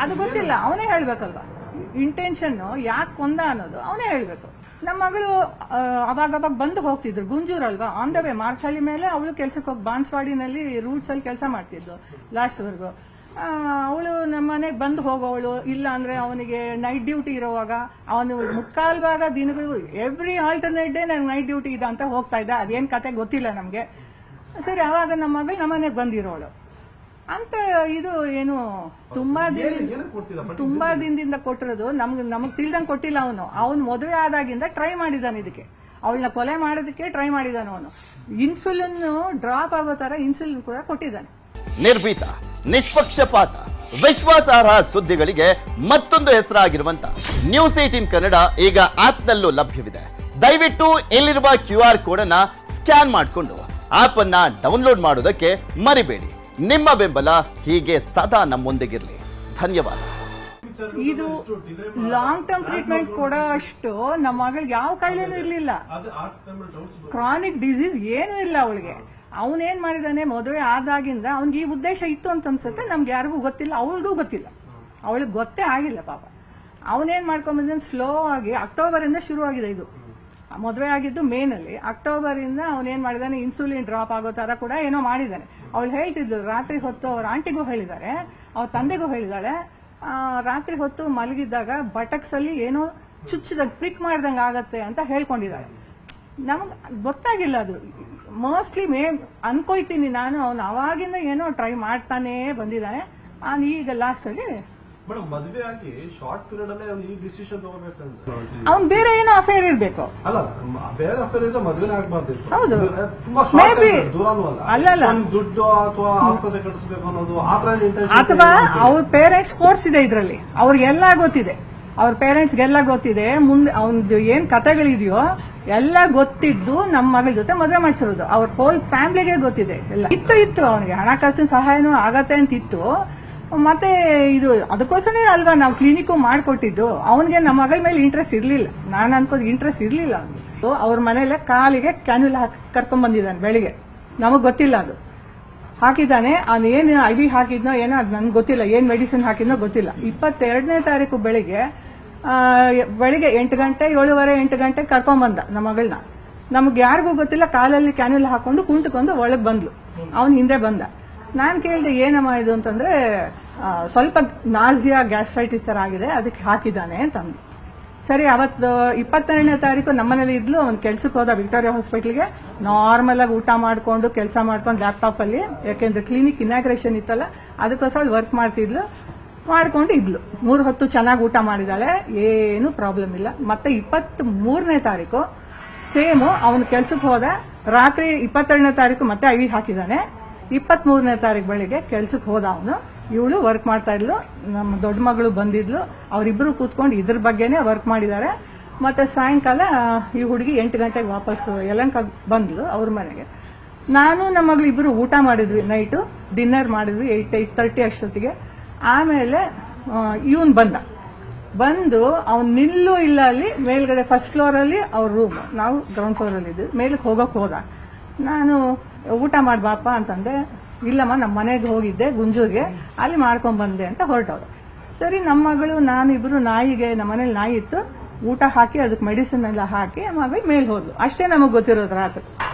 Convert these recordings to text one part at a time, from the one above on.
ಅದು ಗೊತ್ತಿಲ್ಲ, ಅವನೇ ಹೇಳ್ಬೇಕಲ್ವಾ ಇಂಟೆನ್ಷನ್ ಯಾಕೆ ಕೊಂದ ಅನ್ನೋದು ಅವನೇ ಹೇಳ್ಬೇಕು. ನಮ್ಮ ಮಗಳು ಅವಾಗ ಬಂದು ಹೋಗ್ತಿದ್ರು, ಗುಂಜೂರಲ್ವಾ, ಆನ್ ದ ವೇ ಮಾರ್ಚಳ್ಳಿ ಮೇಲೆ ಅವಳು ಕೆಲ್ಸಕ್ಕೆ ಹೋಗಿ ಬಾನ್ಸ್ವಾಡಿನಲ್ಲಿ ರೂಟ್ಸ್ ಅಲ್ಲಿ ಕೆಲಸ ಮಾಡ್ತಿದ್ಲು ಲಾಸ್ಟ್ ವರ್ಗು. ಅವಳು ನಮ್ಮ ಮನೆಗೆ ಬಂದು ಹೋಗೋವಳು, ಇಲ್ಲ ಅಂದ್ರೆ ಅವನಿಗೆ ನೈಟ್ ಡ್ಯೂಟಿ ಇರೋವಾಗ ಅವನು ಮುಕ್ಕಾಲ್ ಭಾಗ ದಿನಗಳು ಎವ್ರಿ ಆಲ್ಟರ್ನೇಟ್ ಡೇ ನನಗೆ ನೈಟ್ ಡ್ಯೂಟಿ ಇದೆ ಅಂತ ಹೋಗ್ತಾ ಇದ್ದ. ಅದೇನ್ ಕತೆ ಗೊತ್ತಿಲ್ಲ ನಮ್ಗೆ. ಸರಿ, ಅವಾಗ ನಮ್ಮ ಮಗಳು ನಮ್ಮ ಮನೆಗೆ ಬಂದಿರೋಳು ಅಂತ. ಇದು ಏನು ತುಂಬಾ ದಿನದಿಂದ ಕೊಟ್ಟಿರೋದು ನಮಗ್ ತಿಳ್ದಂಗ್ ಕೊಟ್ಟಿಲ್ಲ. ಅವನು ಮದುವೆ ಆದಾಗಿಂದ ಟ್ರೈ ಮಾಡಿದಾನೆ ಇದಕ್ಕೆ, ಅವಳನ್ನ ಕೊಲೆ ಮಾಡೋದಕ್ಕೆ ಟ್ರೈ ಮಾಡಿದಾನೆ. ಅವನು ಇನ್ಸುಲಿನ್ ಡ್ರಾಪ್ ಆಗೋ ತರ ಇನ್ಸುಲಿನ್ ಕೂಡ ಕೊಟ್ಟಿದ್ದಾನೆ. ನಿರ್ಭೀತ, ನಿಷ್ಪಕ್ಷಪಾತ, ವಿಶ್ವಾಸಾರ್ಹ ಸುದ್ದಿಗಳಿಗೆ ಮತ್ತೊಂದು ಹೆಸರಾಗಿರುವಂತ ನ್ಯೂಸ್ 18 ಕನ್ನಡ ಈಗ ಆಪ್ನಲ್ಲೂ ಲಭ್ಯವಿದೆ. ದಯವಿಟ್ಟು ಇಲ್ಲಿರುವ QR ಕೋಡ್ ಅನ್ನ ಸ್ಕ್ಯಾನ್ ಮಾಡಿಕೊಂಡು ಆಪ್ ಅನ್ನ ಡೌನ್ಲೋಡ್ ಮಾಡೋದಕ್ಕೆ ಮರಿಬೇಡಿ. ನಿಮ್ಮ ಬೆಂಬಲ ಹೀಗೆ ಸದಾ ನಮ್ಮೊಂದಿಗಿರಲಿ. ಧನ್ಯವಾದ. ಇದು ಲಾಂಗ್ ಟರ್ಮ್ ಟ್ರೀಟ್ಮೆಂಟ್ ಕೊಡೋ ಅಷ್ಟು ನಮ್ಮ ಮಗಳಿಗೆ ಯಾವ ಕಾಯಿಲೆನೂ ಇರ್ಲಿಲ್ಲ. ಕ್ರಾನಿಕ್ ಡಿಸೀಸ್ ಏನೂ ಇಲ್ಲ ಅವಳಿಗೆ. ಅವನೇನ್ ಮಾಡಿದಾನೆ, ಮದುವೆ ಆದಾಗಿಂದ ಅವ್ನಿಗೆ ಈ ಉದ್ದೇಶ ಇತ್ತು ಅಂತ ಅನ್ಸುತ್ತೆ. ನಮ್ಗೆ ಯಾರಿಗೂ ಗೊತ್ತಿಲ್ಲ, ಅವಳಿಗೂ ಗೊತ್ತಿಲ್ಲ, ಅವಳಿಗೆ ಗೊತ್ತೇ ಆಗಿಲ್ಲ ಪಾಪ. ಅವನೇನ್ ಮಾಡ್ಕೊಂಡ್ಬಂದ ಸ್ಲೋ ಆಗಿ ಅಕ್ಟೋಬರ್ ಇಂದ ಶುರು ಆಗಿದೆ. ಇದು ಮದುವೆ ಆಗಿದ್ದು ಮೇನಲ್ಲಿ, ಅಕ್ಟೋಬರ್ ಇಂದ ಅವನೇನ್ ಮಾಡಿದಾನೆ ಇನ್ಸುಲಿನ್ ಡ್ರಾಪ್ ಆಗೋ ತರ ಕೂಡ ಏನೋ ಮಾಡಿದಾನೆ. ಅವಳು ಹೇಳ್ತಿದ್ಲು, ರಾತ್ರಿ ಹೊತ್ತು ಅವ್ರ ಆಂಟಿಗೂ ಹೇಳಿದಾರೆ, ಅವ್ರ ತಂದೆಗೂ ಹೇಳಿದಾಳೆ, ರಾತ್ರಿ ಹೊತ್ತು ಮಲಗಿದ್ದಾಗ ಬಟಕ್ಸ್ ಅಲ್ಲಿ ಏನೋ ಚುಚ್ಚಿದಾಗ ಪ್ರಿಕ್ ಮಾಡ್ದಂಗ ಆಗತ್ತೆ ಅಂತ ಹೇಳ್ಕೊಂಡಿದ್ದಾಳೆ. ನಮಗ್ ಗೊತ್ತಾಗಿಲ್ಲ ಅದು. ಮೋಸ್ಟ್ಲಿ ಅನ್ಕೋಯ್ತೀನಿ ನಾನು, ಅವನು ಅವಾಗಿಂದ ಏನೋ ಟ್ರೈ ಮಾಡ್ತಾನೆ ಬಂದಿದ್ದಾನೆ. ಈಗ ಲಾಸ್ಟ್ ಅಲ್ಲಿ ಮದುವೆ ಆಗಿ ಶಾರ್ಟ್ ಪೀರಿಯಡ್ ಅಲ್ಲೇ ಈ ಡಿಸಿಷನ್ ತಗೋಬೇಕಂತ ಅವ್ನ್ ಬೇರೆ ಏನೋ ಅಫೇರ್ ಇರ್ಬೇಕು. ಅಲ್ಲ, ಬೇರೆ ಅಫೇರ್ ಇದ್ರೆ ಮದುವೆ ಆಗ್ಬಾರ್ದಿತ್ತು. ಹೌದು, ತುಂಬಾ ದೂರನೂ ಅಲ್ಲ. ದುಡ್ಡು ಅಥವಾ ಆಸ್ಪತ್ರೆ ಕಟ್ಟಿಸ್ಬೇಕು ಅನ್ನೋದು ಅಥವಾ ಅವ್ರ ಪೇರೆಂಟ್ಸ್ ಕೋರ್ಸ್ ಇದೆ ಇದ್ರಲ್ಲಿ, ಅವ್ರಿಗೆಲ್ಲ ಗೊತ್ತಿದೆ. ಅವ್ರ ಪೇರೆಂಟ್ಸ್ಗೆಲ್ಲ ಗೊತ್ತಿದೆ. ಮುಂದೆ ಅವ್ನದು ಏನ್ ಕಥೆಗಳಿದೆಯೋ ಎಲ್ಲ ಗೊತ್ತಿದ್ದು ನಮ್ಮ ಮಗಳ ಜೊತೆ ಮದುವೆ ಮಾಡಿಸಿರೋದು. ಅವ್ರ ಹೋಲ್ ಫ್ಯಾಮಿಲಿಗೆ ಗೊತ್ತಿದೆ ಎಲ್ಲ. ಇತ್ತು ಅವನಿಗೆ ಹಣಕಾಸಿನ ಸಹಾಯನೂ ಆಗತ್ತೆ ಅಂತ ಇತ್ತು. ಮತ್ತೆ ಇದು ಅದಕ್ಕೋಸ್ಕರ ಅಲ್ವಾ ನಾವು ಕ್ಲಿನಿಕ್ ಮಾಡ್ಕೊಟ್ಟಿದ್ದು. ಅವನಿಗೆ ನಮ್ಮ ಮಗಳ ಮೇಲೆ ಇಂಟ್ರೆಸ್ಟ್ ಇರ್ಲಿಲ್ಲ. ನಾನು ಅನ್ಕೋದು ಇಂಟ್ರೆಸ್ಟ್ ಇರ್ಲಿಲ್ಲ ಅವನಿಗೆ. ಅವ್ರ ಮನೇಲೆ ಕಾಲಿಗೆ ಕ್ಯಾನ್ಯುಲ್ ಕರ್ಕೊಂಡ್ ಬಂದಿದ್ದಾನೆ ಬೆಳಿಗ್ಗೆ. ನಮಗ್ ಗೊತ್ತಿಲ್ಲ ಅದು ಹಾಕಿದ್ದಾನೆ. ಏನ್ IV ಹಾಕಿದ್ನೋ ಏನೋ ಅದು ನನ್ಗೆ ಗೊತ್ತಿಲ್ಲ, ಏನ್ ಮೆಡಿಸಿನ್ ಹಾಕಿದ್ನೋ ಗೊತ್ತಿಲ್ಲ. 22ನೇ ತಾರೀಕು ಬೆಳಿಗ್ಗೆ 8 ಗಂಟೆ 7:15 8 ಗಂಟೆ ಕರ್ಕೊಂಡ್ ಬಂದ ನಮ್ಮ ಮಗಳನ್ನ. ನಮ್ಗೆ ಯಾರಿಗೂ ಗೊತ್ತಿಲ್ಲ. ಕಾಲಲ್ಲಿ ಕ್ಯಾನ್ಯುಲ್ ಹಾಕೊಂಡು ಕುಂಟ್ಕೊಂಡು ಒಳಗ್ ಬಂದ್ಲು. ಅವನ್ ಹಿಂದೆ ಬಂದ. ನಾನ್ ಕೇಳಿದೆ, ಏನಮ್ಮ ಇದು ಅಂತಂದ್ರೆ, ಸ್ವಲ್ಪ ನಾಸಿಯಾ ಗ್ಯಾಸ್ಟ್ರೈಟಿಸ್ ತರ ಆಗಿದೆ, ಅದಕ್ಕೆ ಹಾಕಿದ್ದಾನೆ ಅಂತಂದು. ಸರಿ, ಅವತ್ತು 22ನೇ ತಾರೀಕು ನಮ್ಮನೇಲಿ ಇದ್ಲು. ಅವ್ನು ಕೆಲ್ಸಕ್ಕೆ ಹೋದ ವಿಕ್ಟೋರಿಯಾ ಹಾಸ್ಪಿಟಲ್ಗೆ. ನಾರ್ಮಲ್ ಆಗಿ ಊಟ ಮಾಡ್ಕೊಂಡು ಕೆಲಸ ಮಾಡ್ಕೊಂಡು ಲ್ಯಾಪ್ಟಾಪ್ ಅಲ್ಲಿ, ಯಾಕೆಂದ್ರೆ ಕ್ಲಿನಿಕ್ ಇನಾಗ್ರೇಷನ್ ಇತ್ತಲ್ಲ, ಅದಕ್ಕೋಸ್ಕರ ವರ್ಕ್ ಮಾಡ್ತಿದ್ಲು. ಮಾಡ್ಕೊಂಡು ಇದ್ಲು. 3 ಹೊತ್ತು ಚೆನ್ನಾಗಿ ಊಟ ಮಾಡಿದಾಳೆ, ಏನು ಪ್ರಾಬ್ಲಮ್ ಇಲ್ಲ. ಮತ್ತೆ 23ನೇ ತಾರೀಕು ಸೇಮ್ ಅವನು ಕೆಲ್ಸಕ್ಕೆ ಹೋದ. ರಾತ್ರಿ 22ನೇ ತಾರೀಕು ಮತ್ತೆ IV ಹಾಕಿದಾನೆ. 23ನೇ ತಾರೀಕು ಬೆಳಿಗ್ಗೆ ಕೆಲ್ಸಕ್ಕೆ ಹೋದ ಅವನು. ಇವಳು ವರ್ಕ್ ಮಾಡ್ತಾ ಇದ್ಲು. ನಮ್ಮ ದೊಡ್ಡ ಮಗಳು ಬಂದಿದ್ಲು. ಅವರಿಬ್ರು ಕೂತ್ಕೊಂಡು ಇದ್ರ ಬಗ್ಗೆನೆ ವರ್ಕ್ ಮಾಡಿದ್ದಾರೆ. ಮತ್ತೆ ಸಾಯಂಕಾಲ ಈ ಹುಡುಗಿ 8 ಗಂಟೆಗೆ ವಾಪಸ್ ಯಲಹಂಕ ಬಂದ್ಲು ಅವ್ರ ಮನೆಗೆ. ನಾನು ನಮ್ಮ ಮಗಳು ಇಬ್ರು ಊಟ ಮಾಡಿದ್ವಿ, ನೈಟು ಡಿನ್ನರ್ ಮಾಡಿದ್ವಿ 8:30 ಅಷ್ಟೊತ್ತಿಗೆ. ಆಮೇಲೆ ಇವನ್ ಬಂದು ಅವ್ನು ನಿಲ್ಲೂ ಇಲ್ಲ ಅಲ್ಲಿ ಮೇಲ್ಗಡೆ ಫಸ್ಟ್ ಫ್ಲೋರ್ ಅಲ್ಲಿ ಅವ್ರ ರೂಮ್, ನಾವು ಗ್ರೌಂಡ್ ಫ್ಲೋರ್ ಅಲ್ಲಿ ಇದ್ವಿ. ಮೇಲಕ್ಕೆ ಹೋದ. ನಾನು ಊಟ ಮಾಡ್ಬಾಪ ಅಂತಂದೆ. ಇಲ್ಲಮ್ಮ, ನಮ್ಮ ಮನೆಗೆ ಹೋಗಿದ್ದೆ ಗುಂಜೂರ್ಗೆ, ಅಲ್ಲಿ ಮಾಡ್ಕೊಂಡ್ ಬಂದೆ ಅಂತ ಹೊರಟವ್ರು. ಸರಿ, ನಮ್ಮ ಮಗಳು ನಾನು ಇಬ್ರು ನಾಯಿಗೆ, ನಮ್ಮ ಮನೇಲಿ ನಾಯಿ ಇತ್ತು, ಊಟ ಹಾಕಿ ಅದಕ್ಕೆ ಮೆಡಿಸಿನ್ ಎಲ್ಲ ಹಾಕಿ ಮಗಳು ಮೇಲ್ ಹೋದ್ಲು. ಅಷ್ಟೇ ನಮಗ್ ಗೊತ್ತಿರೋದು ರಾತ್ರಿ.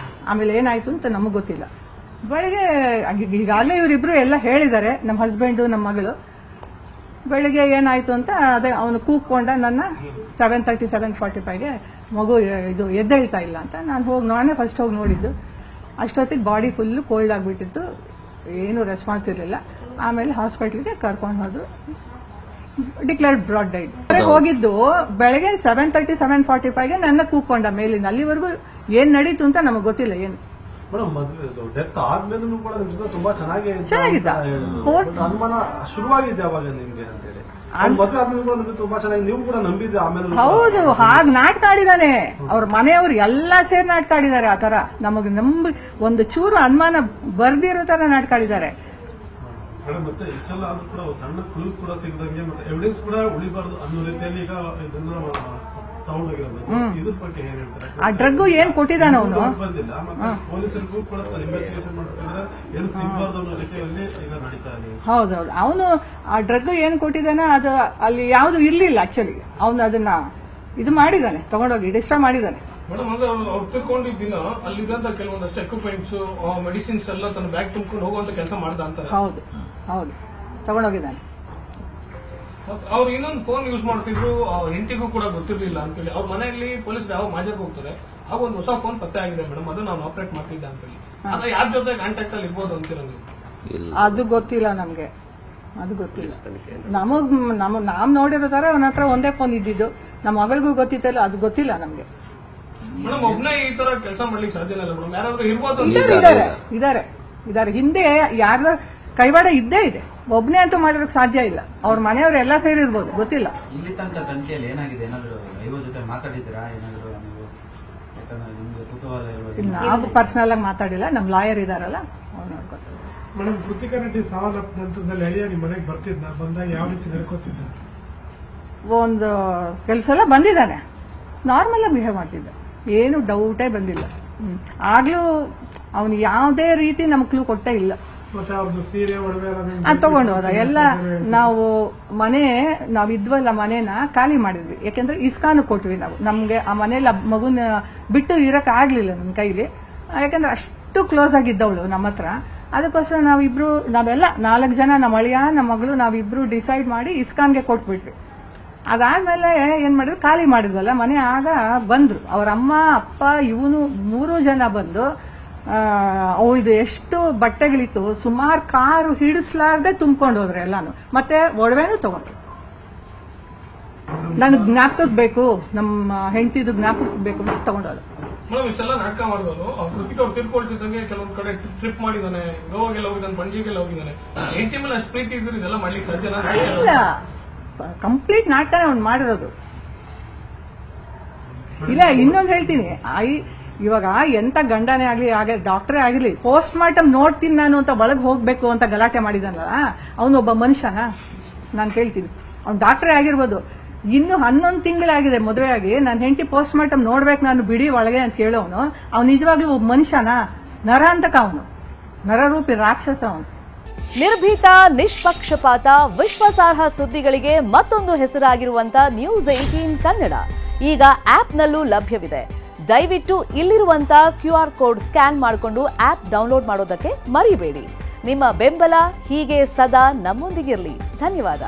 ಆಮೇಲೆ ಏನಾಯ್ತು ಅಂತ ನಮಗ್ ಗೊತ್ತಿಲ್ಲ. ಬೆಳಿಗ್ಗೆ ಈಗಾಗಲೇ ಇವರಿಬ್ರು ಎಲ್ಲ ಹೇಳಿದ್ದಾರೆ, ನಮ್ಮ ಹಸ್ಬೆಂಡು ನಮ್ಮ ಮಗಳು. ಬೆಳಿಗ್ಗೆ ಏನಾಯ್ತು ಅಂತ ಅದೇ ಅವನು ಕೂಗ್ಕೊಂಡ ನನ್ನ 7:30 7:45ಗೆ ಮಗು ಇದು ಎದ್ದೇಳ್ತಾ ಇಲ್ಲ ಅಂತ. ನಾನೇ ಫಸ್ಟ್ ಹೋಗಿ ನೋಡಿದ್ದು. ಅಷ್ಟೊತ್ತಿಗೆ ಬಾಡಿ ಫುಲ್ ಕೋಲ್ಡ್ ಆಗಿಬಿಟ್ಟಿತ್ತು, ಏನು ರೆಸ್ಪಾನ್ಸ್ ಇರಲಿಲ್ಲ. ಆಮೇಲೆ ಹಾಸ್ಪಿಟ್ಲಿಗೆ ಕರ್ಕೊಂಡು ಹೋದ್ರು. Declared brought died. ಹೋಗಿದ್ದು ಬೆಳಗ್ಗೆ 7:30 7:45ಗೆ ನನ್ನ ಕೂಗ್ಕೊಂಡ ಮೇಲಿನ. ಅಲ್ಲಿವರೆಗೂ ಏನ್ ನಡೀತು ಅಂತ ನಮಗ್ ಗೊತ್ತಿಲ್ಲ ಏನು. ಡೆತ್ ಆದ್ಮೇಲೂ ಕೂಡ ತುಂಬಾ ಚೆನ್ನಾಗಿದ್ದ. ಅನುಮಾನ ಶುರುವಾಗಿದೆ ಅವಾಗ ನಿಮ್ಗೆ ಅಂತ ಹೇಳಿ. ಮದುವೆ ಆದ್ಮೇಲೆ ಕೂಡ ತುಂಬಾ ಚೆನ್ನಾಗಿ ನೀವು ಕೂಡ ನಂಬಿದ್ದೆ ಆಮೇಲೆ. ಹೌದು, ಹಾಗೆ ನಾಟಕ ಆಡಿದಾನೆ. ಅವ್ರ ಮನೆಯವ್ರು ಎಲ್ಲಾ ಸೇರಿ ನಾಟಕ ಆಡಿದ್ದಾರೆ. ಆ ತರ ನಮಗೆ ಒಂದು ಚೂರು ಅನುಮಾನ ಬರ್ದಿರೋ ತರ ನಾಟಕ ಆಡಿದ್ದಾರೆ. ಮತ್ತೆ ಇಷ್ಟೆಲ್ಲ ಆದ್ರೂ ಕೂಡ ಸಣ್ಣ ಕ್ಲೂ ಕೂಡ ಸಿಗದಂಗೆ ಮತ್ತೆ ಎವಿಡೆನ್ಸ್ ಕೂಡ ಉಳಿಬಾರ್ದು ಅನ್ನೋ ರೀತಿಯಲ್ಲಿ ಈಗ ಇದನ್ನ ತಗೊಂಡೋಗಿರೋದು ಇದ್ರ ಬಗ್ಗೆ ಏನ್ ಹೇಳ್ತಾರೆ? ಆ ಡ್ರಗ್ ಏನ್ ಕೊಟ್ಟಿದ್ದಾನ ಅವನು ಬಂದಿಲ್ಲ, ಮತ್ತೆ ಪೊಲೀಸರಿಗೂ ಕೂಡ ಇನ್ವೆಸ್ಟಿಗೇಷನ್ ಮಾಡ್ತಿದ್ರೆ ಏನು ಸಿಗಬಾರ್ದು ಅನ್ನೋ ರೀತಿಯಲ್ಲಿ ಈಗ ನಡೀತಾ ಇದೆ. ಹೌದೌದು, ಅವನು ಆ ಡ್ರಗ್ ಏನ್ ಕೊಟ್ಟಿದ್ದಾನೆ ಅದು ಅಲ್ಲಿ ಯಾವ್ದು ಇರ್ಲಿಲ್ಲ ಆಕ್ಚುಲಿ. ಅವನು ಅದನ್ನ ಇದು ಮಾಡಿದ್ದಾನೆ, ತಗೊಂಡೋಗಿ ಡಿಸ್ಟ್ರಾಯ್ ಮಾಡಿದ್ದಾನೆ. ಮೇಡಮ್ ಅಂದ್ರೆ ಅವ್ರು ತಿಳ್ಕೊಂಡಿದ್ದ ದಿನ ಅಲ್ಲಿದ್ದಂತ ಕೆಲವೊಂದಷ್ಟು ಎಕ್ವಿಪ್ಮೆಂಟ್ಸ್ ಮೆಡಿಸಿನ್ಸ್ ಎಲ್ಲ ತನ್ನ ಬ್ಯಾಗ್ ತುಂಬಿಕೊಂಡು ಹೋಗುವಂತ ಕೆಲಸ ಮಾಡ್ದ ಅಂತ. ಹೌದು ಹೌದು, ತಗೊಂಡೋಗಿದ್ದಾನೆ. ಅವ್ರು ಇನ್ನೊಂದು ಫೋನ್ ಯೂಸ್ ಮಾಡ್ತಿದ್ರು, ಹೆಂಡತಿಗೂ ಕೂಡ ಗೊತ್ತಿರ್ಲಿಲ್ಲ ಅಂತೇಳಿ ಅವ್ರ ಮನೆಯಲ್ಲಿ ಪೊಲೀಸ್ ಯಾವ ಮಾಜಾಕ್ ಹೋಗ್ತಾರೆ, ಆಗ ಒಂದು ಹೊಸ ಫೋನ್ ಪತ್ತೆ ಆಗಿದೆ ಮೇಡಮ್, ಅದು ನಾನು ಆಪರೇಟ್ ಮಾಡ್ತಿದ್ದೆ ಅಂತೇಳಿ. ಆದ್ರೆ ಯಾರ ಜೊತೆ ಕಾಂಟ್ಯಾಕ್ಟ್ ಅಲ್ಲಿ ಇರ್ಬೋದು ಅಂತೀರ ನೀವು? ಅದು ಗೊತ್ತಿಲ್ಲ ನಮ್ಗೆ, ಅದು ಗೊತ್ತಿಲ್ಲ. ನಾವ್ ನೋಡಿರೋ ತರ ಅವನ ಹತ್ರ ಒಂದೇ ಫೋನ್ ಇದ್ದಿದ್ದು, ನಮ್ಮ ಮಗಳಿಗೂ ಗೊತ್ತಿತ್ತಲ್ಲ, ಅದು ಗೊತ್ತಿಲ್ಲ ನಮ್ಗೆ. ಮೇಡಮ್ ಒಬ್ನೇ ಈ ತರ ಕೆಲಸ ಮಾಡ್ಲಿಕ್ಕೆ ಸಾಧ್ಯ ಇಲ್ಲ ಮೇಡಮ್, ಯಾರಾದ್ರೂ ಇರ್ಬೋದು. ಇದಾರೆ ಹಿಂದೆ ಯಾರ ಕೈವಾಡ ಇದ್ದೇ ಇದೆ, ಒಬ್ನೇ ಅಂತೂ ಮಾಡಿರೋಕೆ ಸಾಧ್ಯ ಇಲ್ಲ. ಅವ್ರ ಮನೆಯವ್ರು ಎಲ್ಲಾ ಸೇರಿರ್ಬೋದು, ಗೊತ್ತಿಲ್ಲ. ಇಲ್ಲಿ ತನಕ ತನಿಖೆಯಲ್ಲಿ ಏನಾಗಿದೆ, ಏನಾದ್ರು ಐವ ಜೊತೆ ಮಾತಾಡಿದ್ದೀರಾ? ಏನಾದ್ರು ನೀವು ಯಾಕಂದ್ರೆ ನಿಮ್ಗೆ ಕುತೂಹಲ ಇರುವ ನಾವು ಪರ್ಸನಲ್ ಆಗಿ ಮಾತಾಡಿಲ್ಲ, ನಮ್ ಲಾಯರ್ ಇದಾರಲ್ಲ ಅವ್ರು ನೋಡ್ಕೊತಾರೆ. ಮೇಡಮ್, ಕೃತಿಕಾ ರೆಡ್ಡಿ ಸಾವನ್ನಪ್ಪ ನಂತರದಲ್ಲಿ ಅಳಿಯ ನಿಮ್ಮ ಮನೆಗೆ ಬರ್ತಿದ್ದ, ಬಂದಾಗ ಯಾವ ರೀತಿ ನಡ್ಕೋತಿದ್ದ? ಒಂದು ಕೆಲಸ ಎಲ್ಲ ಬಂದಿದ್ದಾನೆ, ನಾರ್ಮಲ್ ಆಗಿ ಬಿಹೇವ್ ಮಾಡ್ತಿದ್ದ, ಏನು ಡೌಟೇ ಬಂದಿಲ್ಲ. ಆಗ್ಲೂ ಅವನು ಯಾವುದೇ ರೀತಿ ನಮ್ ಕ್ಲೂ ಕೊಟ್ಟೇ ಇಲ್ಲ. ಮತ್ತೆ ಅವ್ರದ್ದು ಸೀರೆ ಒಡವೆ ಅದು ತಗೊಂಡು ಹೋದ ಎಲ್ಲ. ನಾವ್ ಇದ್ವಲ್ಲ ಮನೇನ ಖಾಲಿ ಮಾಡಿದ್ವಿ, ಯಾಕೆಂದ್ರೆ ಇಸ್ಕಾನ್ ಕೊಟ್ವಿ ನಾವು. ನಮ್ಗೆ ಆ ಮನೇಲಿ ಮಗುನ ಬಿಟ್ಟು ಇರಕ್ ಆಗ್ಲಿಲ್ಲ ನಮ್ ಕೈಲಿ, ಯಾಕಂದ್ರೆ ಅಷ್ಟು ಕ್ಲೋಸ್ ಆಗಿದ್ದವಳು ನಮ್ಮ ಹತ್ರ. ಅದಕ್ಕೋಸ್ಕರ ನಾವೆಲ್ಲ 4 ಜನ, ನಮ್ಮ ಅಳಿಯ ನಮ್ಮ ಮಗಳು ನಾವಿಬ್ರು ಡಿಸೈಡ್ ಮಾಡಿ ಇಸ್ಕಾನ್ಗೆ ಕೊಟ್ಬಿಟ್ವಿ. ಅದಾದ್ಮೇಲೆ ಏನ್ ಮಾಡಿದ್ರು, ಖಾಲಿ ಮಾಡಿದ್ವಲ್ಲ ಮನೆ. ಆಗ ಬಂದ್ರು ಅವ್ರ ಅಮ್ಮ ಅಪ್ಪ ಇವನು 3 ಜನ ಬಂದು ಅವಳದು ಎಷ್ಟು ಬಟ್ಟೆಗಳಿತ್ತು, ಸುಮಾರು ಕಾರು ಹಿಡಿಸ್ಲಾರ್ದೆ ತುಂಬ್ಕೊಂಡು ಹೋದ್ರೆ ಎಲ್ಲಾನು. ಮತ್ತೆ ಒಡವೆನೂ ತಗೊಂಡ್ರು. ನನ್ಗೆ ಜ್ಞಾಪಕಕ್ಕೆ ಬೇಕು, ನಮ್ಮ ಹೆಂಡತಿದು ಜ್ಞಾಪಕಕ್ಕೆ ಬೇಕು ಅಂತ ತಗೊಂಡೋದು. ಮೇಡಮ್ ಇಷ್ಟೆಲ್ಲ ನಾಟಕ ಮಾಡಿದವನು ಕೃತಿಕ ಅವ್ರು ತಿಳ್ಕೊಳ್ತಿದ್ದಂಗೆ ಕೆಲವೊಂದ್ ಕಡೆ ಟ್ರಿಪ್ ಮಾಡಿದಾನೆ, ಗೋವಾಗೆಲ್ಲ ಹೋಗಿದ್ದಾನೆ, ಪಂಜಿಗೆಲ್ಲ ಹೋಗಿದ್ದಾನೆ. ಹೆಂಡತಿ ಮೇಲೆ ಅಷ್ಟು ಪ್ರೀತಿ ಇದ್ರೆ ಇದೆಲ್ಲ ಮಾಡ್ಲಿಕ್ಕೆ ಸಾಧ್ಯ ಇಲ್ಲ, ಕಂಪ್ಲೀಟ್ ನಾಟಕನೇ ಅವ್ನು ಮಾಡಿರೋದು. ಇಲ್ಲ, ಇನ್ನೊಂದು ಹೇಳ್ತೀನಿ, ಇವಾಗ ಎಂತ ಗಂಡನೇ ಆಗ್ಲಿ, ಹಾಗೆ ಡಾಕ್ಟರೇ ಆಗಿರ್ಲಿ, ಪೋಸ್ಟ್ ಮಾರ್ಟಮ್ ನೋಡ್ತೀನಿ ನಾನು ಅಂತ ಒಳಗೆ ಹೋಗ್ಬೇಕು ಅಂತ ಗಲಾಟೆ ಮಾಡಿದಾನಲ್ಲ, ಅವನೊಬ್ಬ ಮನುಷ್ಯನ? ನಾನು ಕೇಳ್ತೀನಿ. ಅವ್ನು ಡಾಕ್ಟರೇ ಆಗಿರ್ಬೋದು, ಇನ್ನು 11 ತಿಂಗಳಾಗಿದೆ ಮದುವೆ ಆಗಿ, ನನ್ನ ಹೆಂಡತಿ ಪೋಸ್ಟ್ ಮಾರ್ಟಮ್ ನೋಡ್ಬೇಕು ನಾನು ಬಿಡಿ ಒಳಗೆ ಅಂತ ಕೇಳೋನು. ಅವ್ನು ನಿಜವಾಗ್ಲೂ ಒಬ್ಬ ಮನುಷ್ಯನ? ನರಾಂತಕ ಅವನು, ನರರೂಪಿ ರಾಕ್ಷಸ ಅವನು. ನಿರ್ಭೀತ, ನಿಷ್ಪಕ್ಷಪಾತ, ವಿಶ್ವಾಸಾರ್ಹ ಸುದ್ದಿಗಳಿಗೆ ಮತ್ತೊಂದು ಹೆಸರಾಗಿರುವಂತ ನ್ಯೂಸ್ 18 ಕನ್ನಡ ಈಗ ಆಪ್ನಲ್ಲೂ ಲಭ್ಯವಿದೆ. ದಯವಿಟ್ಟು ಇಲ್ಲಿರುವಂತ QR ಕೋಡ್ ಸ್ಕ್ಯಾನ್ ಮಾಡಿಕೊಂಡು ಆಪ್ ಡೌನ್ಲೋಡ್ ಮಾಡೋದಕ್ಕೆ ಮರಿಬೇಡಿ. ನಿಮ್ಮ ಬೆಂಬಲ ಹೀಗೆ ಸದಾ ನಮ್ಮೊಂದಿಗಿರಲಿ. ಧನ್ಯವಾದ.